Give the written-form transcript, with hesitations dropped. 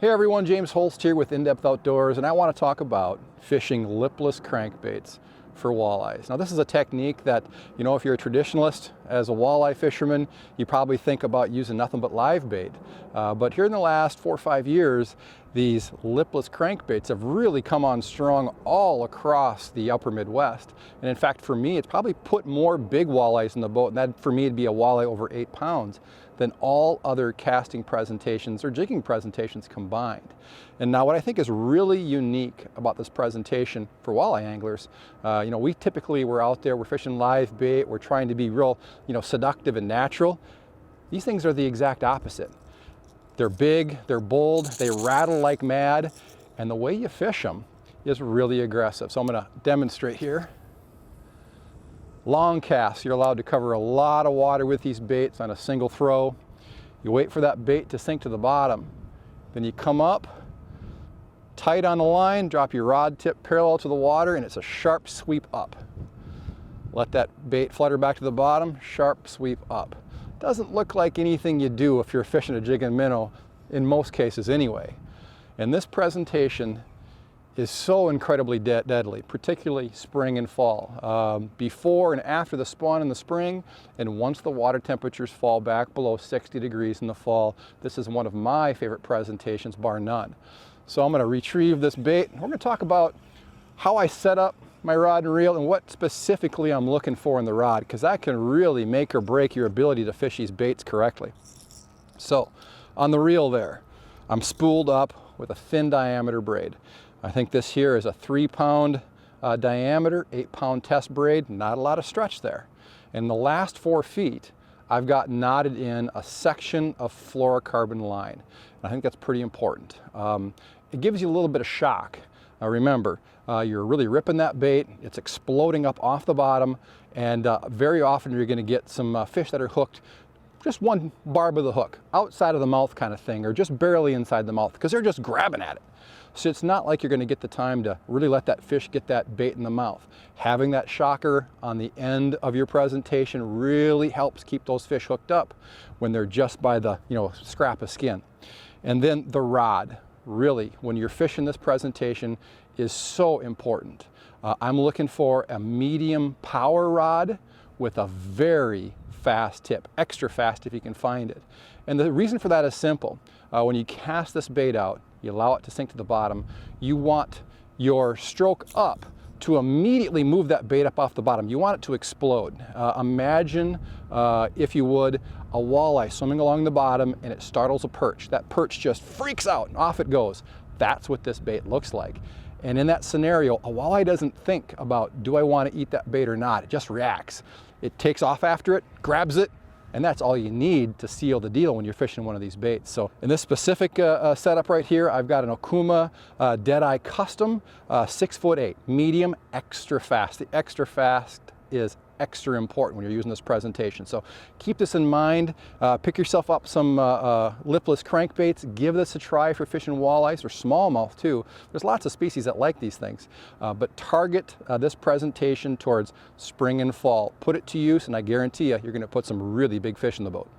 Hey everyone, James Holst here with In-Depth Outdoors, and I want to talk about fishing lipless crankbaits for walleyes. Now this is a technique that, if you're a traditionalist as a walleye fisherman, you probably think about using nothing but live bait. But here in the last 4 or 5 years, these lipless crankbaits have really come on strong all across the upper Midwest. And in fact, for me, it's probably put more big walleyes in the boat, and that for me would be a walleye over 8 pounds, than all other casting presentations or jigging presentations combined. And now what I think is really unique about this presentation for walleye anglers, we typically, we're out there, we're fishing live bait, we're trying to be real, seductive and natural. These things are the exact opposite. They're big, they're bold, they rattle like mad, and the way you fish them is really aggressive. So I'm gonna demonstrate here. Long casts, you're allowed to cover a lot of water with these baits on a single throw. You wait for that bait to sink to the bottom. Then you come up, tight on the line, drop your rod tip parallel to the water, and it's a sharp sweep up. Let that bait flutter back to the bottom, sharp sweep up. Doesn't look like anything you do if you're fishing a jig and minnow, in most cases anyway. And this presentation is so incredibly deadly, particularly spring and fall. Before and after the spawn in the spring, and once the water temperatures fall back below 60 degrees in the fall, this is one of my favorite presentations, bar none. So I'm gonna retrieve this bait. We're gonna talk about how I set up my rod and reel and what specifically I'm looking for in the rod, because that can really make or break your ability to fish these baits correctly. So on the reel there, I'm spooled up with a thin diameter braid. I think this here is a 3-pound diameter, 8-pound test braid, not a lot of stretch there. In the last 4 feet, I've got knotted in a section of fluorocarbon line. I think that's pretty important. It gives you a little bit of shock. Remember, you're really ripping that bait, it's exploding up off the bottom, and very often you're gonna get some fish that are hooked just one barb of the hook, outside of the mouth kind of thing, or just barely inside the mouth, because they're just grabbing at it. So it's not like you're gonna get the time to really let that fish get that bait in the mouth. Having that shocker on the end of your presentation really helps keep those fish hooked up when they're just by the scrap of skin. And then the rod, really, when you're fishing this presentation, is so important. I'm looking for a medium power rod with a very fast tip, extra fast if you can find it. And the reason for that is simple. When you cast this bait out, you allow it to sink to the bottom, you want your stroke up to immediately move that bait up off the bottom. You want it to explode. Imagine, if you would, a walleye swimming along the bottom and it startles a perch. That perch just freaks out and off it goes. That's what this bait looks like. And in that scenario, a walleye doesn't think about, do I want to eat that bait or not? It just reacts. It takes off after it, grabs it, and that's all you need to seal the deal when you're fishing one of these baits. So in this specific setup right here, I've got an Okuma Deadeye Custom 6'8", medium, extra fast. The extra fast is extra important when you're using this presentation. So keep this in mind. Pick yourself up some lipless crankbaits. Give this a try for fishing walleyes or smallmouth too. There's lots of species that like these things. But target this presentation towards spring and fall. Put it to use, and I guarantee you're going to put some really big fish in the boat.